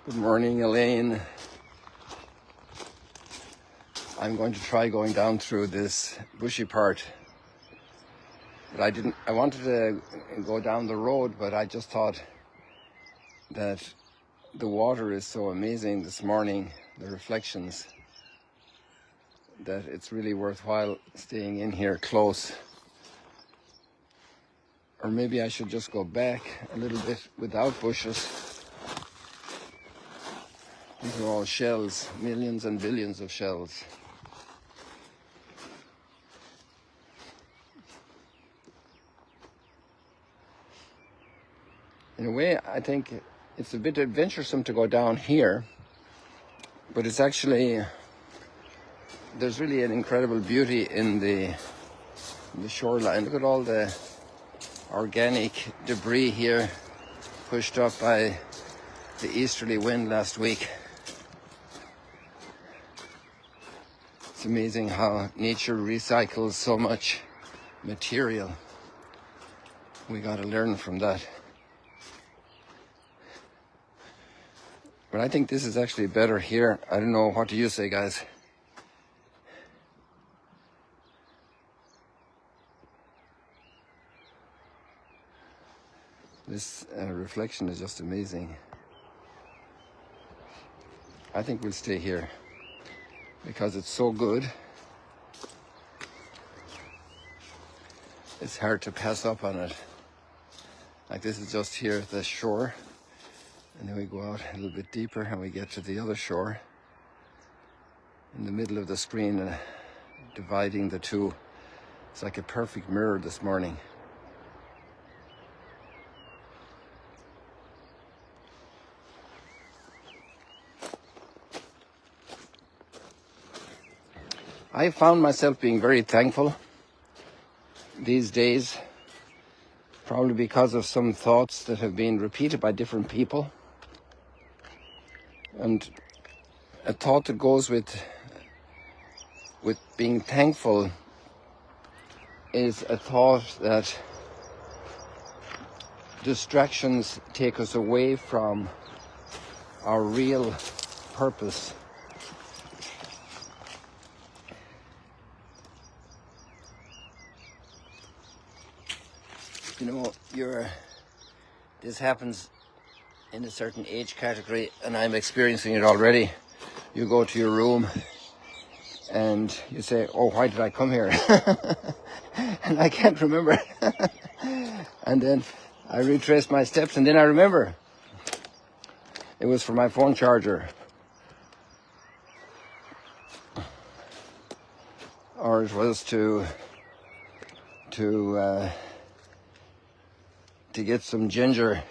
Good morning, Elaine. I'm going to try going down through this bushy part. But I wanted to go down the road, but I just thought that the water is so amazing this morning, the reflections, that it's really worthwhile staying in here close. Or maybe I should just go back a little bit without bushes. These are all shells, millions and billions of shells. In a way, I think it's a bit adventuresome to go down here, but it's actually, there's really an incredible beauty in the shoreline. Look at all the organic debris here pushed up by the easterly wind last week. It's amazing how nature recycles so much material. We got to learn from that. But I think this is actually better here. I don't know, what do you say, guys? This reflection is just amazing. I think we'll stay here because it's so good. It's hard to pass up on it. Like, this is just here at the shore, and then we go out a little bit deeper and we get to the other shore in the middle of the screen, dividing the two. It's like a perfect mirror this morning. I found myself being very thankful these days, probably because of some thoughts that have been repeated by different people. And a thought that goes with being thankful is a thought that distractions take us away from our real purpose. You know, this happens in a certain age category, and I'm experiencing it already. You go to your room and you say, oh, why did I come here? And I can't remember. And then I retrace my steps, and then I remember. It was for my phone charger. Or it was to get some ginger,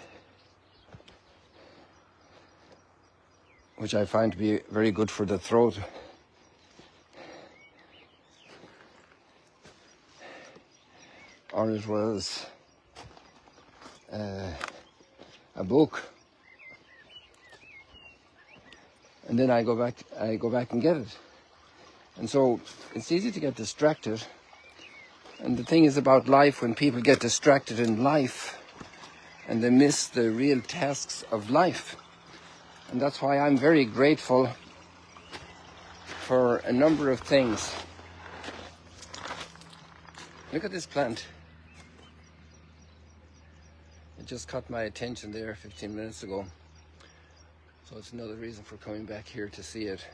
which I find to be very good for the throat. Or it was a book, and then I go back and get it. And so it's easy to get distracted. And the thing is about life, when people get distracted in life, and they miss the real tasks of life. And that's why I'm very grateful for a number of things. Look at this plant. It just caught my attention there 15 minutes ago. So it's another reason for coming back here to see it.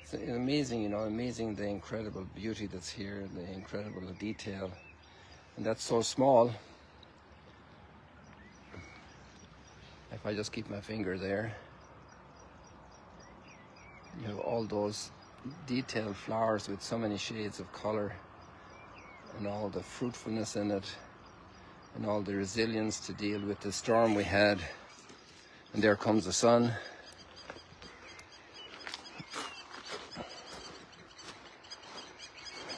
It's amazing, amazing the incredible beauty that's here, the incredible detail. And that's so small. If I just keep my finger there, you have all those detailed flowers with so many shades of color, and all the fruitfulness in it, and all the resilience to deal with the storm we had. And there comes the sun.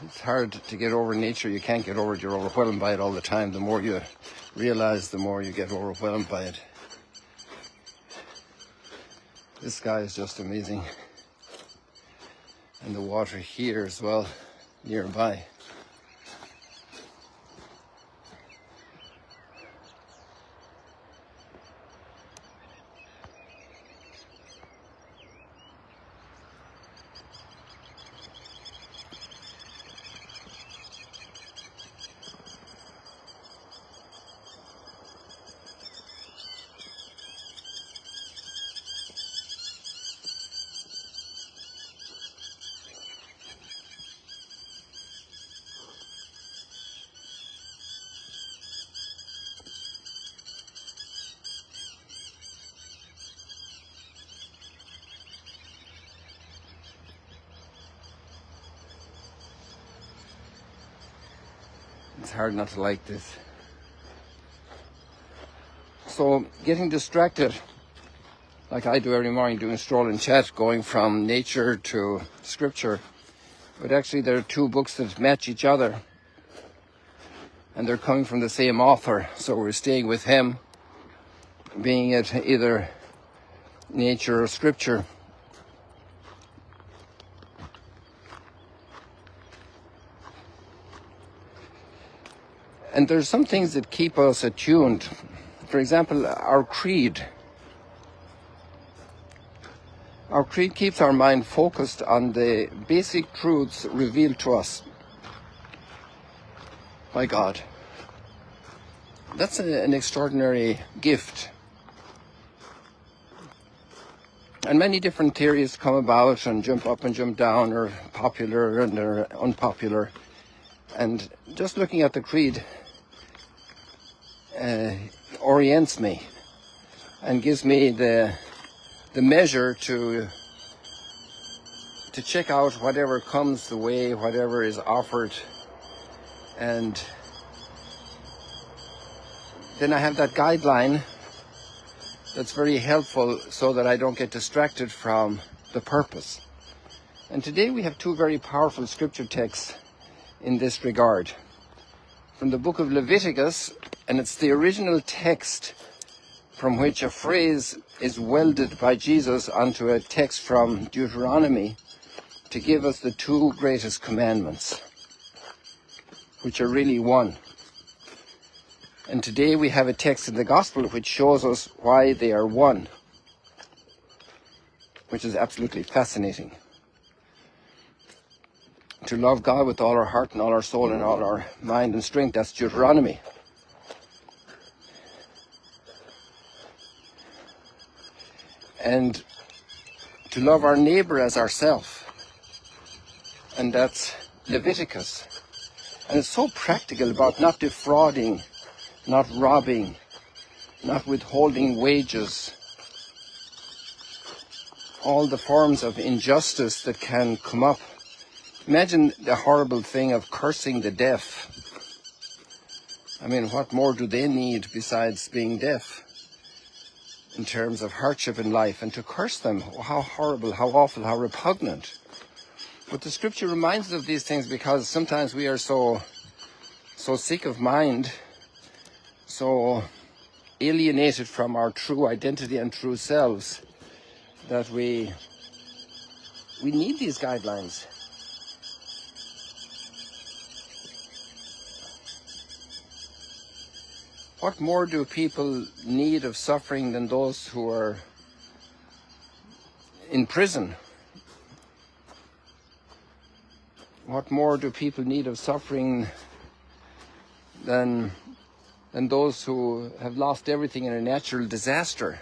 It's hard to get over nature. You can't get over it. You're overwhelmed by it all the time. The more you realize, the more you get overwhelmed by it. This sky is just amazing. And the water here as well, nearby. hard not to like this. So getting distracted, like I do every morning, doing stroll and chat, going from nature to scripture, but actually there are two books that match each other, and they're coming from the same author, so we're staying with him, being it either nature or scripture. And there's some things that keep us attuned. For example, our creed. Our creed keeps our mind focused on the basic truths revealed to us by God. That's an extraordinary gift. And many different theories come about and jump up and jump down, or popular and or unpopular. And just looking at the creed orients me and gives me the measure to check out whatever comes the way, whatever is offered, and then I have that guideline that's very helpful so that I don't get distracted from the purpose. And today we have two very powerful scripture texts in this regard. From the book of Leviticus, and it's the original text from which a phrase is welded by Jesus onto a text from Deuteronomy to give us the two greatest commandments, which are really one. And today we have a text in the Gospel which shows us why they are one, which is absolutely fascinating. To love God with all our heart and all our soul and all our mind and strength, that's Deuteronomy. And to love our neighbor as ourselves, and that's Leviticus. And it's so practical about not defrauding, not robbing, not withholding wages, all the forms of injustice that can come up. Imagine the horrible thing of cursing the deaf. I mean, what more do they need besides being deaf in terms of hardship in life? And to curse them, how horrible, how awful, how repugnant. But the scripture reminds us of these things because sometimes we are so sick of mind, so alienated from our true identity and true selves, that we need these guidelines. What more do people need of suffering than those who are in prison? What more do people need of suffering than those who have lost everything in a natural disaster?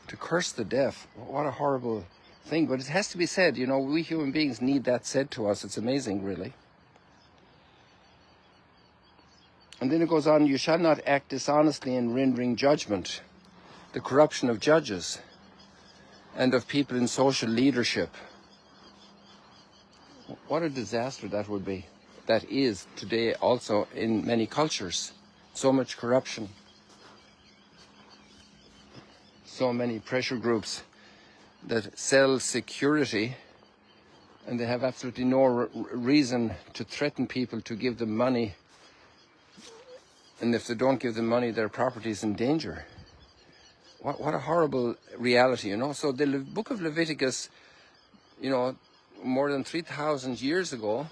To curse the deaf, what a horrible thing. But it has to be said, you know, we human beings need that said to us. It's amazing, really. And then it goes on, you shall not act dishonestly in rendering judgment, the corruption of judges and of people in social leadership. What a disaster that would be. That is today also in many cultures. So much corruption. So many pressure groups that sell security, and they have absolutely no reason to threaten people to give them money. And if they don't give them money, their property is in danger. What a horrible reality, you know. So the book of Leviticus, you know, more than 3,000 years ago,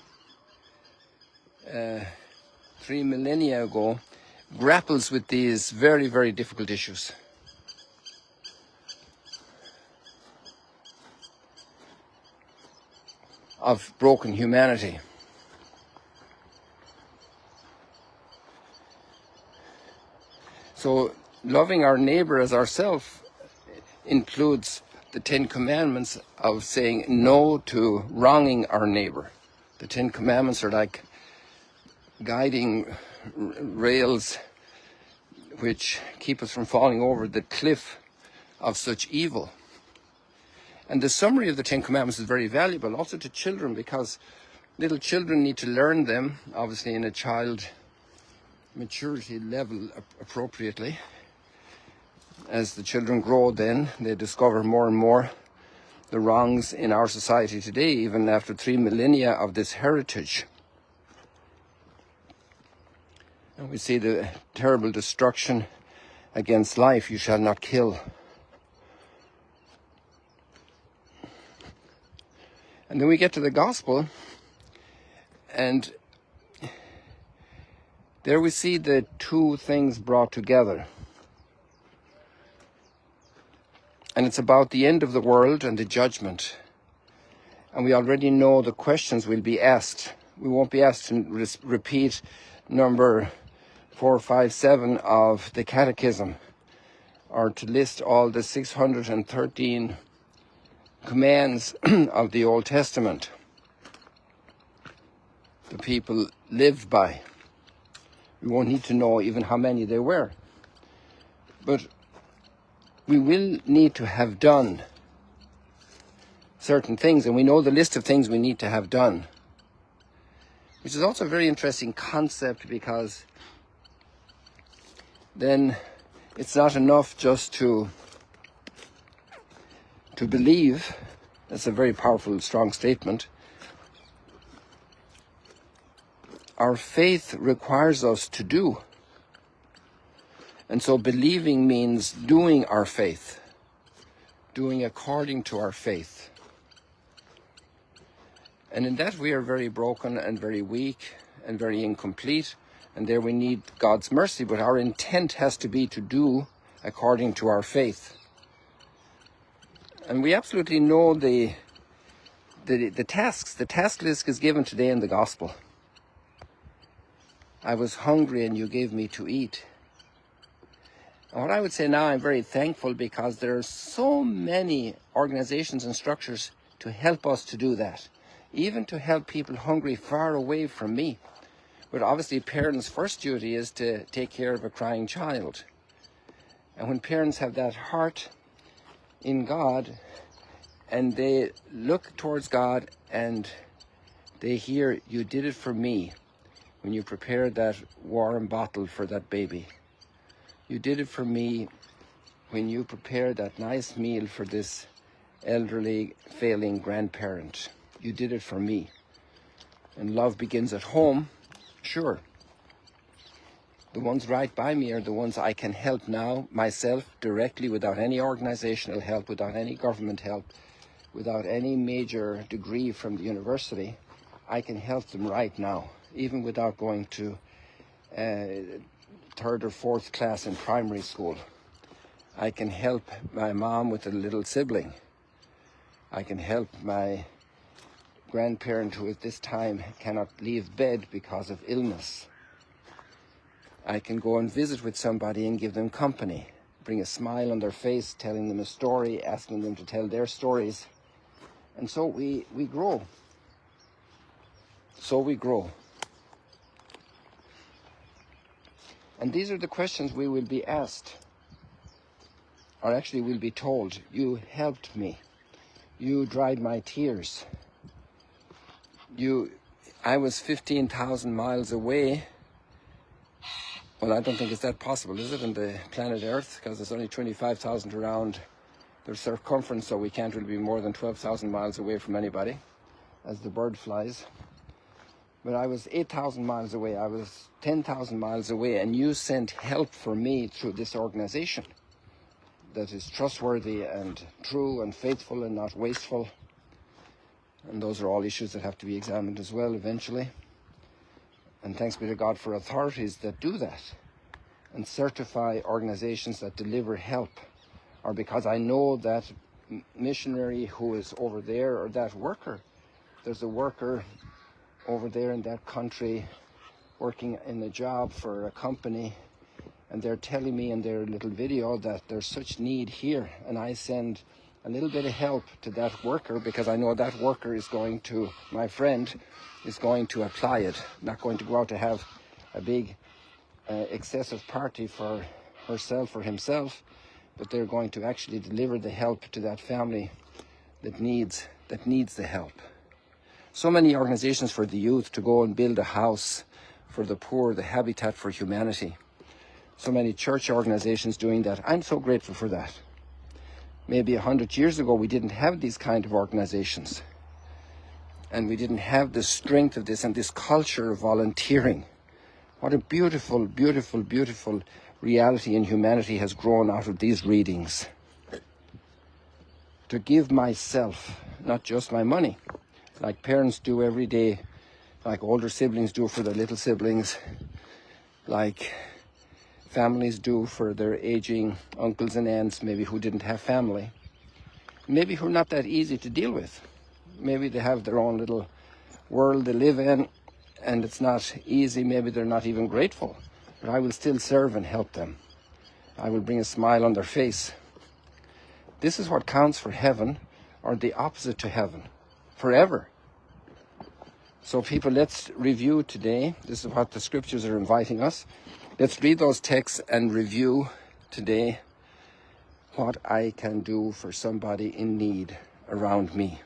3 millennia ago, grapples with these very, very difficult issues. Of broken humanity. So loving our neighbor as ourselves includes the 10 Commandments of saying no to wronging our neighbor. The 10 Commandments are like guiding rails which keep us from falling over the cliff of such evil. And the summary of the 10 Commandments is very valuable also to children, because Little children need to learn them, obviously in a child maturity level appropriately. As the children grow, then they discover more and more the wrongs in our society today, even after 3 millennia of this heritage. And we see the terrible destruction against life. You shall not kill. And then we get to the gospel, and there we see the two things brought together. And it's about the end of the world and the judgment. And we already know the questions will be asked. We won't be asked to repeat number 457 of the Catechism, or to list all the 613 commands of the Old Testament the people lived by. We won't need to know even how many there were. But we will need to have done certain things, and we know the list of things we need to have done, which is also a very interesting concept, because then it's not enough just to believe. That's a very powerful, strong statement. Our faith requires us to do. And so believing means doing our faith, doing according to our faith. And in that we are very broken and very weak and very incomplete, and there we need God's mercy, but our intent has to be to do according to our faith. And we absolutely know the tasks. The task list is given today in the gospel. I was hungry and you gave me to eat. And what I would say now, I'm very thankful, because there are so many organizations and structures to help us to do that, even to help people hungry far away from me. But obviously parents' first duty is to take care of a crying child. And when parents have that heart in God, and they look towards God and they hear, you did it for me when you prepared that warm bottle for that baby. You did it for me when you prepared that nice meal for this elderly, failing grandparent. You did it for me. And love begins at home, sure. The ones right by me are the ones I can help now, myself, directly, without any organizational help, without any government help, without any major degree from the university. I can help them right now, even without going to third or fourth class in primary school. I can help my mom with a little sibling. I can help my grandparent who at this time cannot leave bed because of illness. I can go and visit with somebody and give them company, bring a smile on their face, telling them a story, asking them to tell their stories. And so we grow. So we grow. And these are the questions we will be asked, or actually we'll be told. You helped me. You dried my tears. I was 15,000 miles away. Well, I don't think it's that possible, is it, on the planet Earth? Because there's only 25,000 around the circumference, so we can't really be more than 12,000 miles away from anybody, as the bird flies. But I was 8,000 miles away, I was 10,000 miles away, and you sent help for me through this organization that is trustworthy and true and faithful and not wasteful. And those are all issues that have to be examined as well eventually. And thanks be to God for authorities that do that and certify organizations that deliver help. Or because I know that missionary who is over there, or that worker, there's a worker over there in that country working in a job for a company, and they're telling me in their little video that there's such need here, and I send a little bit of help to that worker because I know that worker is going to, my friend, is going to apply it, not going to go out to have a big excessive party for herself or himself, but they're going to actually deliver the help to that family that needs the help. So many organizations for the youth to go and build a house for the poor, the Habitat for Humanity. So many church organizations doing that. I'm so grateful for that. Maybe 100 years ago, we didn't have these kind of organizations. And we didn't have the strength of this and this culture of volunteering. What a beautiful, beautiful, beautiful reality in humanity has grown out of these readings. To give myself, not just my money, like parents do every day, like older siblings do for their little siblings, like families do for their aging uncles and aunts, maybe who didn't have family, maybe who are not that easy to deal with. Maybe they have their own little world they live in, and it's not easy. Maybe they're not even grateful, but I will still serve and help them. I will bring a smile on their face. This is what counts for heaven, or the opposite to heaven, forever. So people, let's review today. This is what the scriptures are inviting us. Let's read those texts and review today what I can do for somebody in need around me.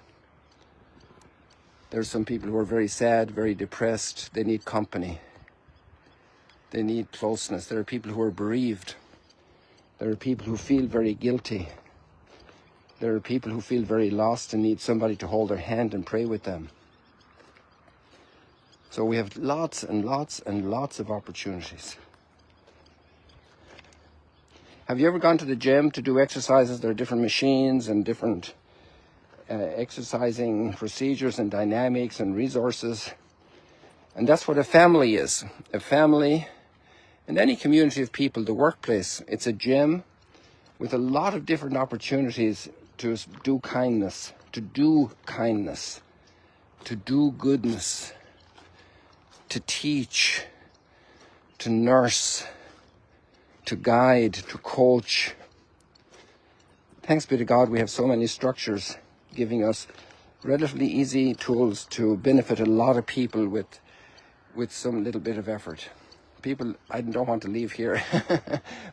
There's some people who are very sad, very depressed. They need company. They need closeness. There are people who are bereaved. There are people who feel very guilty. There are people who feel very lost and need somebody to hold their hand and pray with them. So we have lots and lots and lots of opportunities. Have you ever gone to the gym to do exercises? There are different machines and different exercising procedures and dynamics and resources. And that's what a family is. A family and any community of people, the workplace, it's a gym with a lot of different opportunities to do kindness, to do goodness, to teach, to nurse, to guide, to coach. Thanks be to God, we have so many structures giving us relatively easy tools to benefit a lot of people with some little bit of effort. People, I don't want to leave here,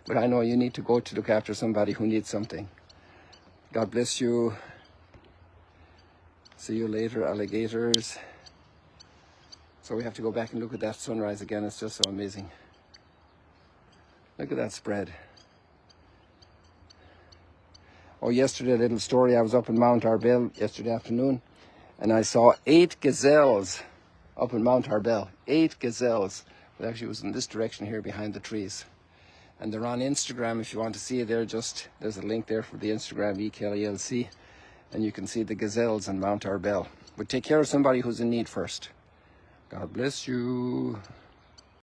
but I know you need to go to look after somebody who needs something. God bless you. See you later, alligators. So we have to go back and look at that sunrise again. It's just so amazing. Look at that spread. Oh, yesterday, a little story. I was up in Mount Arbel yesterday afternoon, and I saw 8 gazelles up in Mount Arbel. 8 gazelles. But actually, it was in this direction here behind the trees. And they're on Instagram if you want to see it. There's a link there for the Instagram, EKLC, and you can see the gazelles in Mount Arbel. But take care of somebody who's in need first. God bless you.